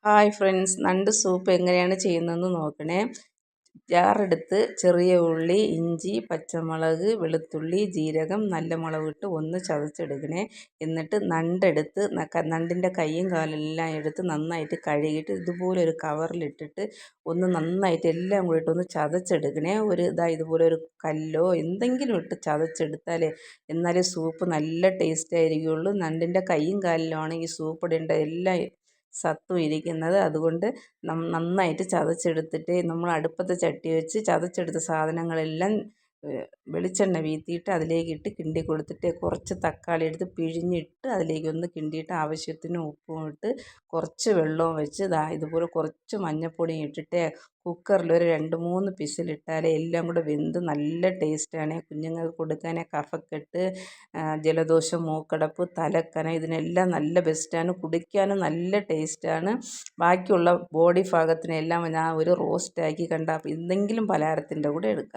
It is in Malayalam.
ഹായ് ഫ്രണ്ട്സ്, നണ്ട് സൂപ്പ് എങ്ങനെയാണ് ചെയ്യുന്നതെന്ന് നോക്കണേ. ജാറെടുത്ത് ചെറിയ ഉള്ളി, ഇഞ്ചി, പച്ചമുളക്, വെളുത്തുള്ളി, ജീരകം, നല്ല മുളകിട്ട് ഒന്ന് ചതച്ചെടുക്കണേ. എന്നിട്ട് നണ്ടെടുത്ത് നണ്ടിൻ്റെ കൈയും കാലെല്ലാം എടുത്ത് നന്നായിട്ട് കഴുകിയിട്ട് ഇതുപോലെ ഒരു കവറിലിട്ടിട്ട് ഒന്ന് നന്നായിട്ട് എല്ലാം കൂടി ഇട്ടൊന്ന് ചതച്ചെടുക്കണേ. ഇതുപോലെ ഒരു കല്ലോ എന്തെങ്കിലും ഇട്ട് ചതച്ചെടുത്താലേ എന്നാലേ സൂപ്പ് നല്ല ടേസ്റ്റ് ആയിരിക്കുള്ളൂ. നണ്ടിൻ്റെ കൈയും കാലിലുമാണ് ഈ സൂപ്പ് ഇടേണ്ട എല്ലാം സത്തും ഇരിക്കുന്നത്. അതുകൊണ്ട് നന്നായിട്ട് ചതച്ചെടുത്തിട്ട് നമ്മൾ അടുപ്പത്ത് ചട്ടി വെച്ച് ചതച്ചെടുത്ത സാധനങ്ങളെല്ലാം വെളിച്ചെണ്ണ വീത്തിയിട്ട് അതിലേക്കിട്ട് കിണ്ടി കൊടുത്തിട്ട് കുറച്ച് തക്കാളി എടുത്ത് പിഴിഞ്ഞിട്ട് അതിലേക്കൊന്ന് കിണ്ടിയിട്ട് ആവശ്യത്തിന് ഉപ്പും ഇട്ട് കുറച്ച് വെള്ളവും വെച്ച് ഇതുപോലെ കുറച്ച് മഞ്ഞൾപ്പൊടിയും ഇട്ടിട്ട് കുക്കറിൽ ഒരു 2-3 വിസിലിട്ടാലേ എല്ലാം കൂടെ വെന്ത് നല്ല ടേസ്റ്റാണ്. കുഞ്ഞുങ്ങൾക്ക് കൊടുക്കാൻ കഫക്കെട്ട്, ജലദോഷം, മൂക്കടപ്പ്, തലക്കനം ഇതിനെല്ലാം നല്ല ബെസ്റ്റാണ്. കുടിക്കാനും നല്ല ടേസ്റ്റാണ്. ബാക്കിയുള്ള ബോഡി ഭാഗത്തിനെല്ലാം ഞാൻ ഒരു റോസ്റ്റാക്കി എന്തെങ്കിലും പലഹാരത്തിൻ്റെ കൂടെ എടുക്കാം.